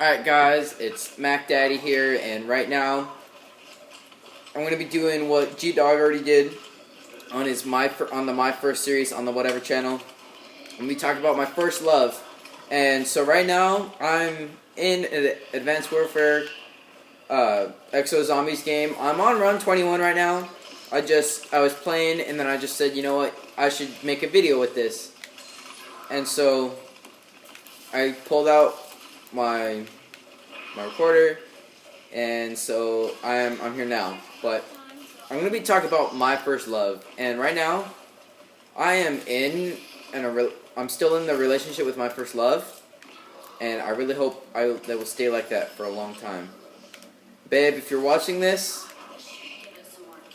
Alright guys, it's Mcdaddy here, and right now I'm going to be doing what G-Dog already did on the My First series on the whatever channel. I'm going to be talking about my first love. And so right now I'm in an Advanced Warfare Exo Zombies game. I'm on run 21 right now. I was playing and then I just said, you know what, I should make a video with this. And so I pulled out my recorder, and so I'm here now. But I'm gonna be talking about my first love, and right now I am I'm still in the relationship with my first love, and I really hope that will stay like that for a long time. Babe, if you're watching this,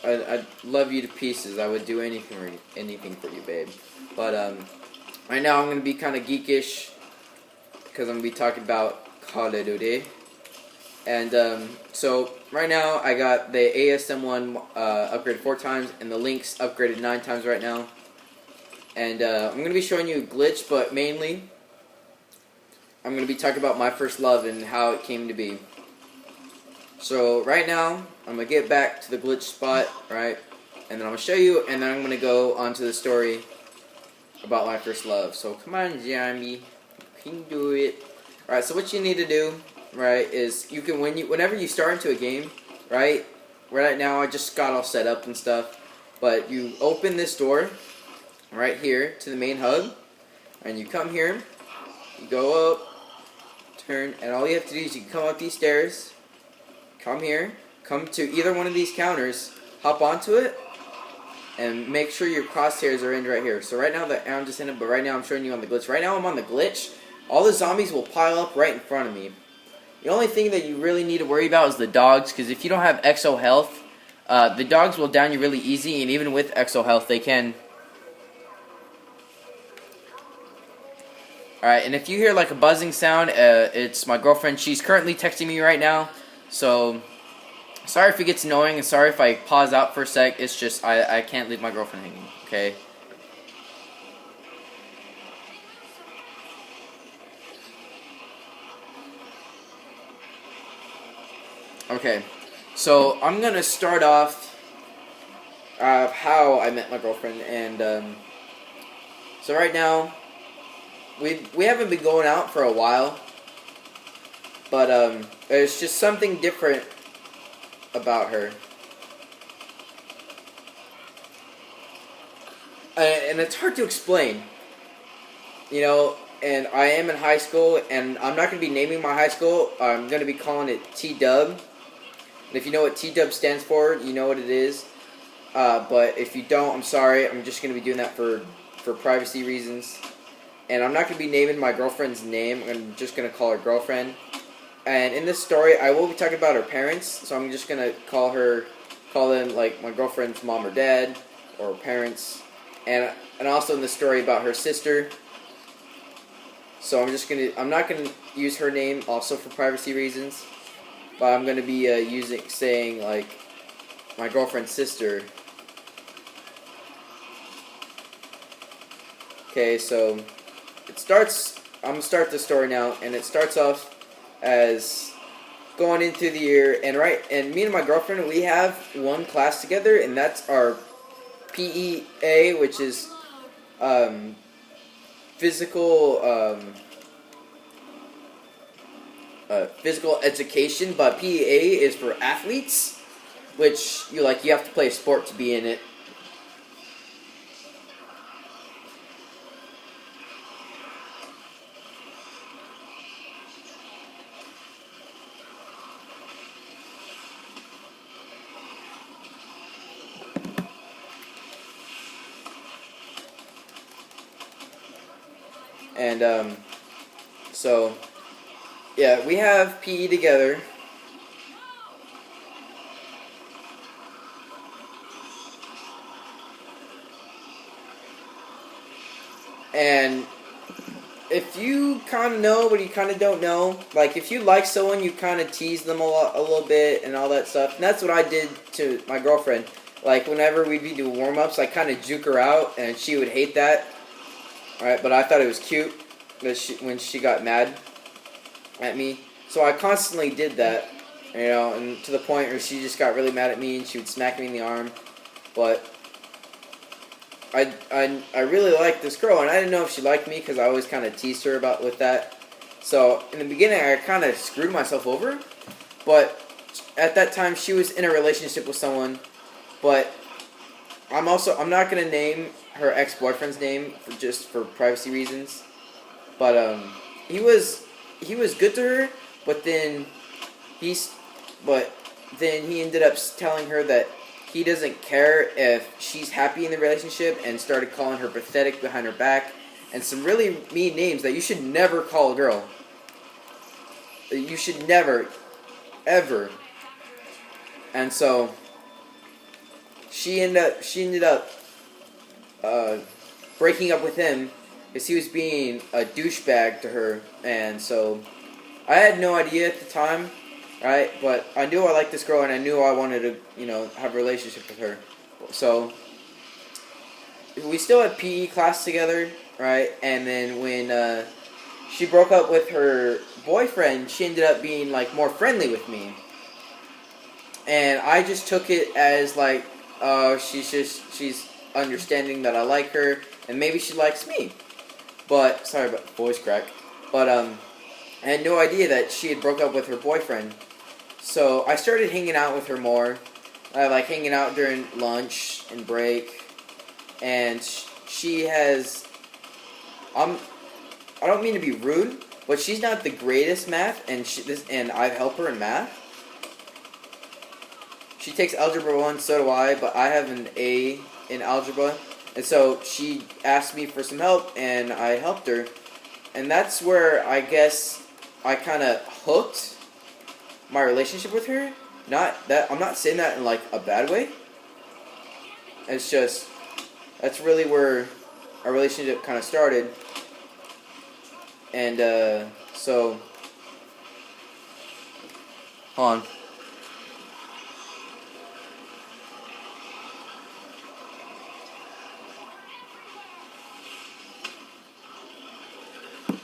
I'd love you to pieces. I would do anything for you, babe. But right now I'm gonna be kind of geekish because I'm gonna be talking about Call of Duty. And so right now I got the ASM1 upgraded 4 times and the Lynx upgraded 9 times right now. And I'm going to be showing you a glitch, but mainly I'm going to be talking about my first love and how it came to be. So right now I'm going to get back to the glitch spot, right? And then I'm going to show you, and then I'm going to go on to the story about my first love. So come on, Jamie, you can do it. Alright, so what you need to do, right, is you can whenever you start into a game, right now I just got all set up and stuff, but you open this door right here to the main hub, and you come here, you go up, turn, and all you have to do is you can come up these stairs, come here, come to either one of these counters, hop onto it, and make sure your crosshairs are in right here. So right now I'm just in it, but right now I'm showing you on the glitch. Right now I'm on the glitch. All the zombies will pile up right in front of me. The only thing that you really need to worry about is the dogs, because if you don't have exo health, the dogs will down you really easy, and even with exo health, they can. Alright, and if you hear like a buzzing sound, it's my girlfriend. She's currently texting me right now, so sorry if it gets annoying, and sorry if I pause out for a sec. It's just, I can't leave my girlfriend hanging, okay? Okay, so I'm gonna start off how I met my girlfriend, and so right now we haven't been going out for a while, but there's just something different about her, and it's hard to explain, you know. And I am in high school, and I'm not gonna be naming my high school. I'm gonna be calling it T-Dub. And if you know what T-Dub stands for, you know what it is. But if you don't, I'm sorry. I'm just going to be doing that for privacy reasons. And I'm not going to be naming my girlfriend's name. I'm just going to call her girlfriend. And in this story, I will be talking about her parents. So I'm just going to call them like my girlfriend's mom or dad, or parents. And also in the story about her sister. So I'm not going to use her name also for privacy reasons. But I'm going to be saying like my girlfriend's sister. Okay, so it starts. I'm gonna start the story now, and it starts off as going into the year, and me and my girlfriend, we have one class together, and that's our PEA, which is physical education, but PEA is for athletes, which you have to play a sport to be in it. And so yeah, we have PE together. And if you kind of know, but you kind of don't know, like if you like someone, you kind of tease them a little bit and all that stuff. And that's what I did to my girlfriend. Like whenever we'd be doing warm-ups, I kind of juke her out, and she would hate that. Alright, but I thought it was cute that when she got mad at me. So I constantly did that, you know, and to the point where she just got really mad at me and she would smack me in the arm. But I really liked this girl, and I didn't know if she liked me because I always kind of teased her about with that. So in the beginning, I kind of screwed myself over. But at that time, she was in a relationship with someone. But I'm not gonna name her ex-boyfriend's name just for privacy reasons. But he was good to her. But then he ended up telling her that he doesn't care if she's happy in the relationship, and started calling her pathetic behind her back and some really mean names that you should never call a girl. You should never, ever. And so she ended up breaking up with him because he was being a douchebag to her. And so I had no idea at the time, right? But I knew I liked this girl, and I knew I wanted to, you know, have a relationship with her. So we still had PE class together, right? And then when she broke up with her boyfriend, she ended up being like more friendly with me. And I just took it as like, she's understanding that I like her, and maybe she likes me. But sorry about the voice crack. But I had no idea that she had broke up with her boyfriend. So I started hanging out with her more. I like hanging out during lunch and break. And she has, I don't mean to be rude, but she's not the greatest math, and I help her in math. She takes Algebra 1, so do I, but I have an A in Algebra. And so she asked me for some help, and I helped her. And that's where I guess I kind of hooked my relationship with her. I'm not saying that in like a bad way. It's just, that's really where our relationship kind of started. And so, hold on.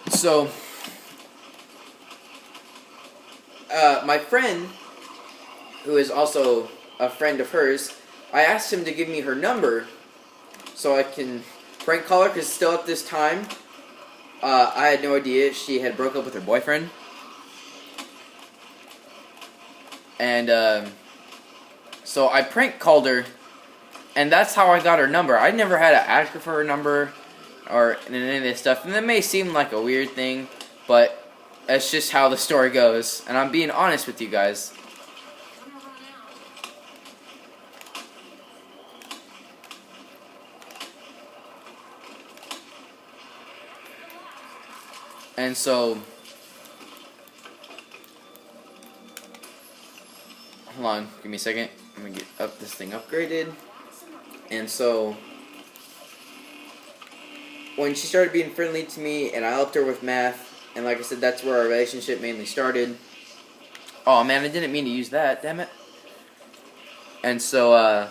So, my friend, who is also a friend of hers, I asked him to give me her number so I can prank call her, because still at this time, I had no idea she had broke up with her boyfriend. And so I prank called her, and that's how I got her number. I never had to ask her for her number or any of this stuff. And that may seem like a weird thing, but that's just how the story goes. And I'm being honest with you guys. And so, hold on, give me a second. I'm gonna get this thing upgraded. And so, when she started being friendly to me, and I helped her with math, and like I said, that's where our relationship mainly started. Oh man, I didn't mean to use that, damn it. And so,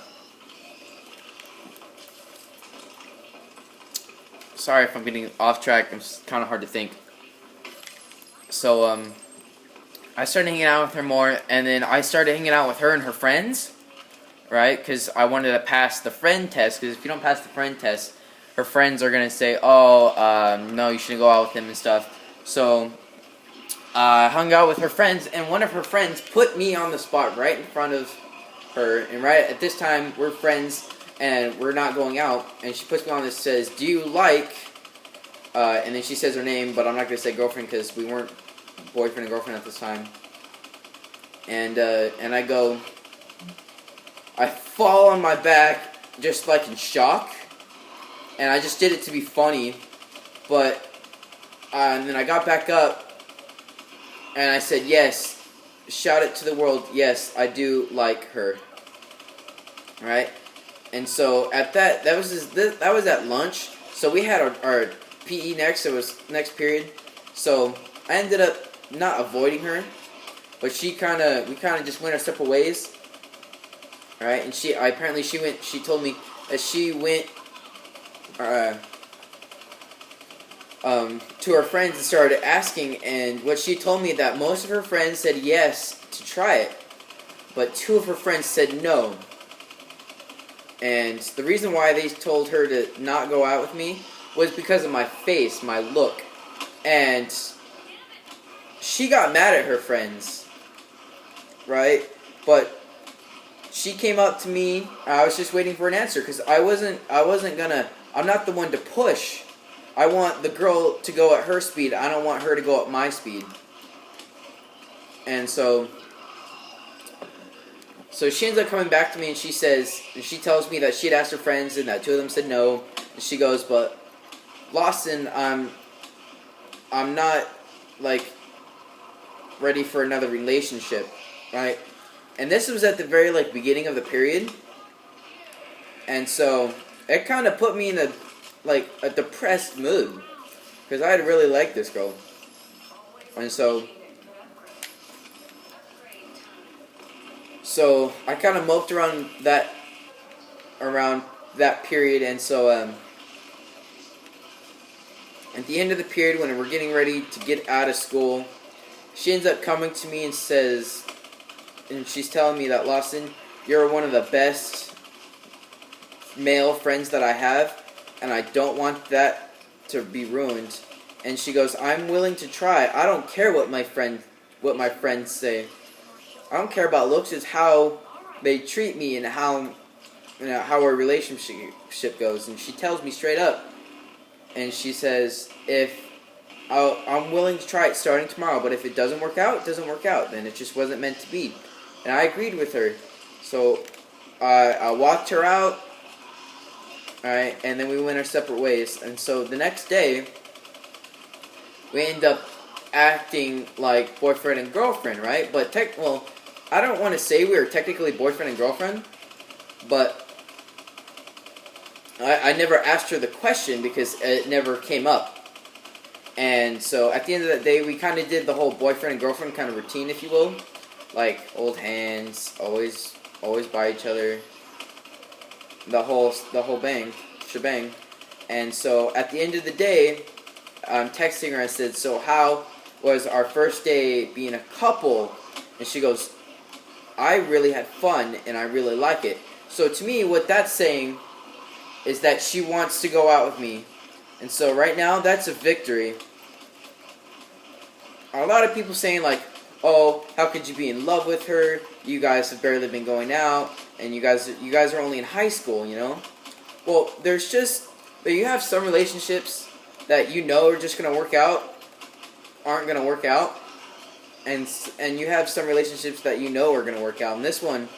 sorry if I'm getting off track, it's kind of hard to think. So, I started hanging out with her more, and then I started hanging out with her and her friends, right? Because I wanted to pass the friend test, because if you don't pass the friend test, her friends are going to say, oh, no, you shouldn't go out with him and stuff. So, I hung out with her friends, and one of her friends put me on the spot right in front of her, and right at this time, we're friends, and we're not going out, and she puts me on this, says, do you like, and then she says her name, but I'm not going to say girlfriend, because we weren't boyfriend and girlfriend at this time. And I go, I fall on my back, just like in shock, and I just did it to be funny, but, and then I got back up, and I said, yes, shout it to the world, yes, I do like her, right? And so, at that was at lunch, so we had our PE next, it was next period, so I ended up not avoiding her, but we kind of just went our separate ways, right? And she told me that she went, to her friends and started asking, and what she told me that most of her friends said yes to try it, but 2 of her friends said no. And the reason why they told her to not go out with me was because of my face, my look. And she got mad at her friends, right? But she came up to me. I was just waiting for an answer because I wasn't gonna. I'm not the one to push. I want the girl to go at her speed. I don't want her to go at my speed. And so she ends up coming back to me, and she tells me that she had asked her friends and that 2 of them said no. And she goes, "But Lawson, I'm not like ready for another relationship, right?" And this was at the very like beginning of the period, and so it kind of put me in a depressed mood because I had really liked this girl, and so I kind of moped around that period, and so at the end of the period when we're getting ready to get out of school, she ends up coming to me and says, and she's telling me that, "Lawson, you're one of the best male friends that I have, and I don't want that to be ruined." And she goes, "I'm willing to try. I don't care what my friends say. I don't care about looks. It's how they treat me and how our relationship goes." And she tells me straight up, and she says, I'm willing to try it starting tomorrow, but if it doesn't work out, it doesn't work out. Then it just wasn't meant to be." And I agreed with her. So I walked her out, alright, and then we went our separate ways. And so the next day, we ended up acting like boyfriend and girlfriend, right? But I don't want to say we were technically boyfriend and girlfriend, but I never asked her the question because it never came up. And so at the end of that day, we kind of did the whole boyfriend and girlfriend kind of routine, if you will. Like, old hands, always by each other. The whole shebang. And so at the end of the day, I'm texting her. I said, "So how was our first day being a couple?" And she goes, "I really had fun and I really like it." So to me, what that's saying is that she wants to go out with me. And so right now, that's a victory. A lot of people saying like, "Oh, how could you be in love with her? You guys have barely been going out, and you guys are only in high school, you know?" Well, you have some relationships that you know are just gonna work out, aren't gonna work out, and you have some relationships that you know are gonna work out. And this one,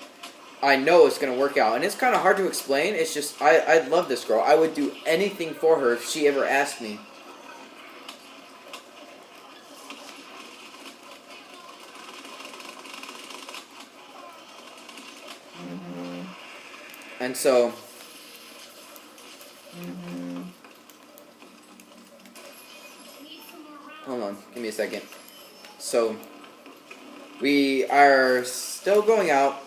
I know it's gonna work out, and it's kind of hard to explain. It's just I love this girl. I would do anything for her if she ever asked me. And so, hold on, give me a second. So, we are still going out.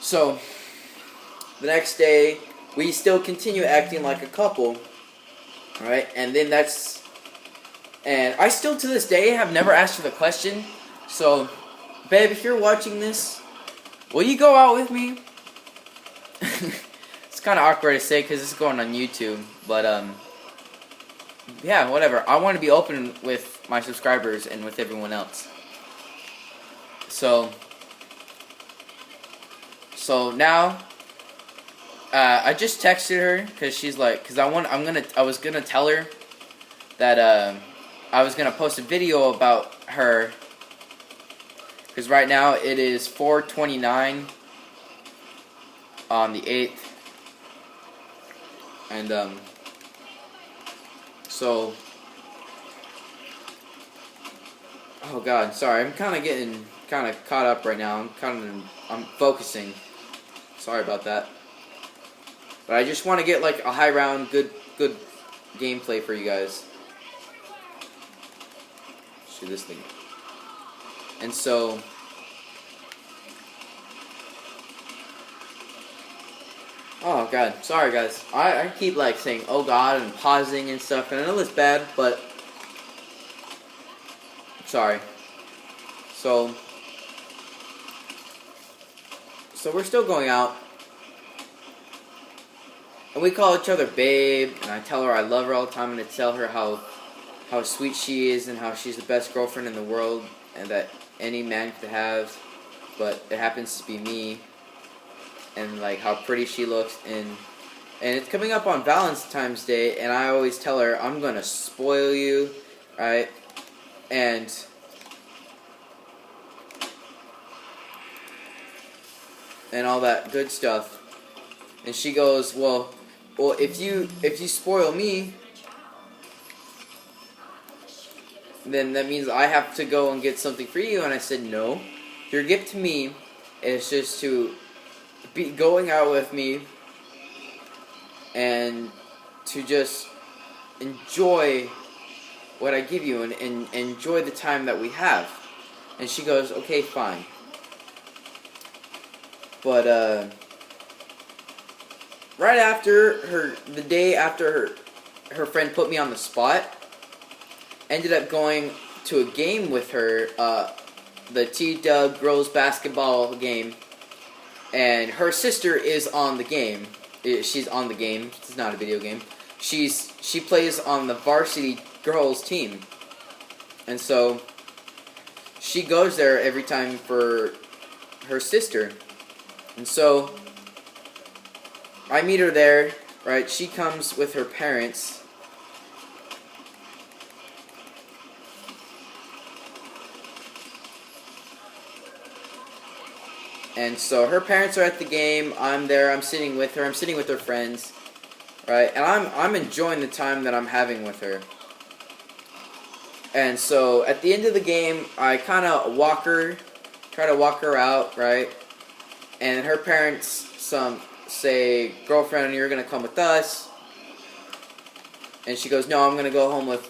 So, the next day, we still continue acting like a couple. Alright, and then and I still to this day have never asked her the question. So, babe, if you're watching this, will you go out with me? It's kind of awkward to say because it's going on YouTube, but yeah, whatever. I want to be open with my subscribers and with everyone else. So now, I just texted her because she's like, I was gonna tell her that I was gonna post a video about her because right now it is 4:29 on the 8th, and oh god, sorry, I'm kind of getting caught up right now. I'm focusing. Sorry about that. But I just want to get like a high round, good gameplay for you guys. Shoot this thing. And so oh god, sorry guys. I keep like saying oh god and pausing and stuff, and I know it's bad, but sorry. So we're still going out, and we call each other babe, and I tell her I love her all the time, and I tell her how sweet she is and how she's the best girlfriend in the world and that any man could have, but it happens to be me, and like how pretty she looks, and it's coming up on Valentine's Day, and I always tell her I'm gonna spoil you, right? And all that good stuff. And she goes, well, if you spoil me, then that means I have to go and get something for you. And I said, no, your gift to me is just to be going out with me and to just enjoy what I give you and enjoy the time that we have. And she goes, okay, fine. But right after the day after her friend put me on the spot, ended up going to a game with her, the T-Dub girls basketball game, and her sister is on the game. She's on the game. It's not a video game. She plays on the varsity girls team, and so she goes there every time for her sister. And so I meet her there, right? She comes with her parents. And so her parents are at the game. I'm there. I'm sitting with her. I'm sitting with her friends, right? And I'm enjoying the time that I'm having with her. And so at the end of the game, I kind of try to walk her out, right? And her parents say, girlfriend, you're gonna come with us. And she goes, no, I'm gonna go home with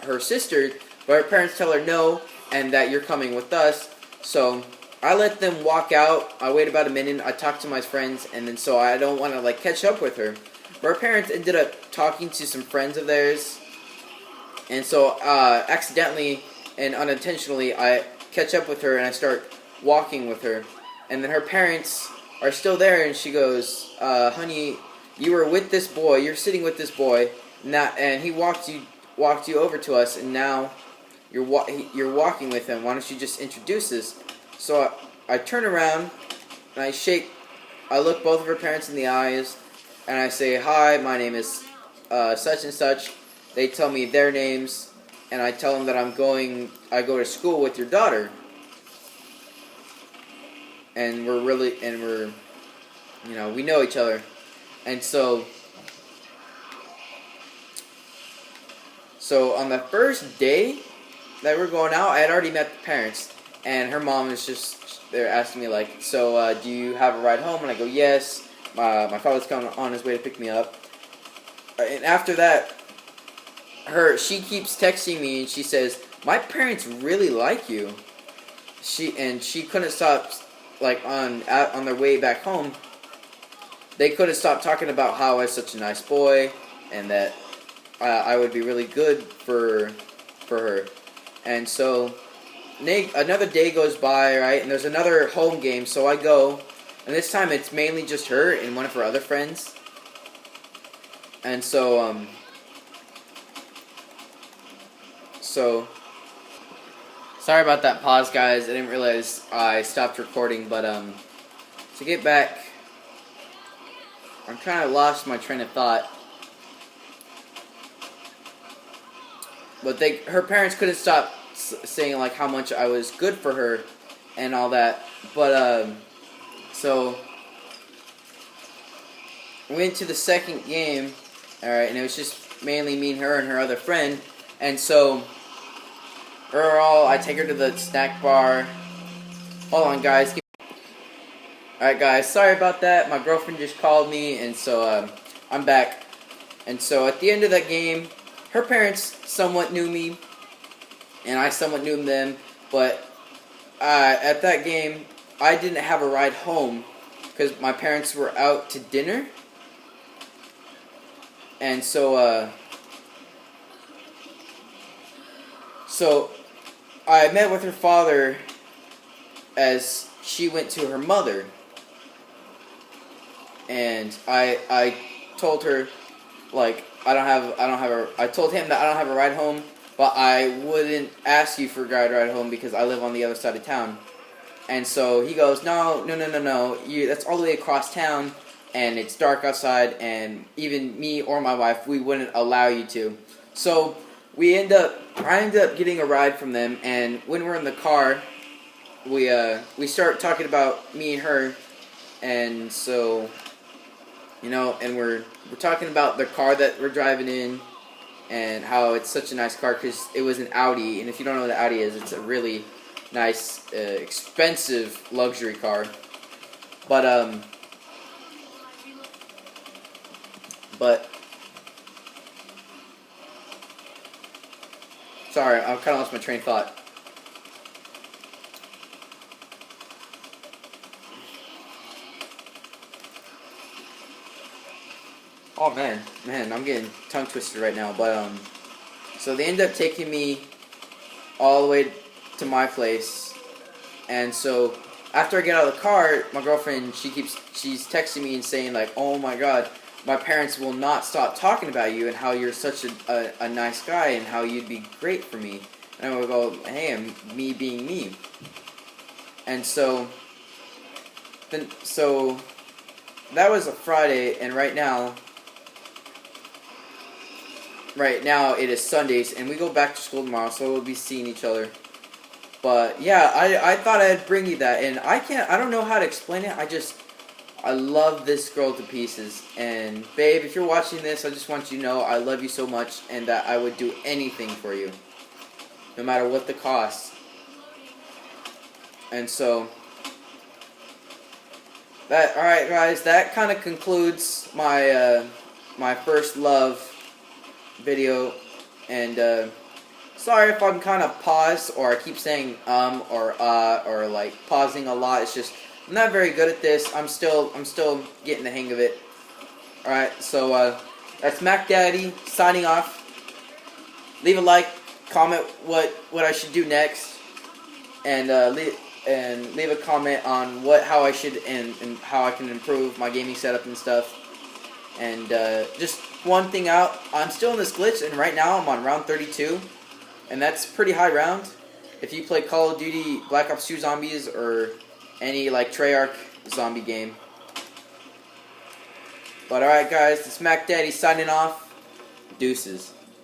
her sister. But her parents tell her no, and that you're coming with us. So I let them walk out. I wait about a minute. I talk to my friends, and then so I don't want to like catch up with her. But her parents ended up talking to some friends of theirs, and so accidentally and unintentionally, I catch up with her and I start walking with her. And then her parents are still there, and she goes, honey, you were with this boy, you're sitting with this boy, and he walked you over to us, and now you're walking with him. Why don't you just introduce us? So I turn around, and I look both of her parents in the eyes, and I say, hi, my name is such and such. They tell me their names, and I tell them that I go to school with your daughter. And we know each other. And so on the first day that we're going out, I had already met the parents. And her mom is they're asking me like, so do you have a ride home? And I go, yes. My father's coming on his way to pick me up. And after that, she keeps texting me and she says, my parents really like you. She couldn't stop. Like on their way back home, they couldn't stop talking about how I was such a nice boy and that I would be really good for her. And so another day goes by, right? And there's another home game, so I go, and this time it's mainly just her and one of her other friends. And so sorry about that pause, guys. I didn't realize I stopped recording, but to get back, I'm kind of lost my train of thought. But her parents couldn't stop saying like how much I was good for her and all that. But so we went to the second game, all right, and it was just mainly me and her and her other friend, and so. I take her to the snack bar. Hold on, guys. Alright, guys. Sorry about that. My girlfriend just called me, and so I'm back. And so at the end of that game, her parents somewhat knew me, and I somewhat knew them. But at that game, I didn't have a ride home because my parents were out to dinner, and so I met with her father as she went to her mother, and I told her, like, I told him that I don't have a ride home, but I wouldn't ask you for a ride home because I live on the other side of town. And so he goes, no, that's all the way across town, and it's dark outside, and even me or my wife, we wouldn't allow you to. So I end up getting a ride from them, and when we're in the car, we start talking about me and her, and so, and we're talking about the car that we're driving in, and how it's such a nice car because it was an Audi, and if you don't know what an Audi is, it's a really nice, expensive luxury car. But sorry, I kind of lost my train of thought. Oh man, I'm getting tongue twisted right now. But so they end up taking me all the way to my place, and so after I get out of the car, my girlfriend, she's texting me and saying, like, oh my god, my parents will not stop talking about you and how you're such a nice guy and how you'd be great for me. And I would go, hey, I'm me being me. And so that was a Friday, and right now it is Sundays, and we go back to school tomorrow, so we'll be seeing each other. But yeah, I thought I'd bring you that, and I don't know how to explain it. I love this girl to pieces. And babe, if you're watching this, I just want you to know I love you so much, and that I would do anything for you, no matter what the cost. And so alright guys, that kind of concludes my my first love video, and sorry if I'm kind of paused or I keep saying or like pausing a lot. It's just I'm not very good at this. I'm still getting the hang of it. All right, so that's Mcdaddy signing off. Leave a like, comment what I should do next, and leave a comment on how I should and how I can improve my gaming setup and stuff. And just one thing out, I'm still in this glitch, and right now I'm on round 32, and that's pretty high round. If you play Call of Duty Black Ops 2 Zombies or any like Treyarch zombie game. But alright guys, it's Mcdaddy signing off. Deuces.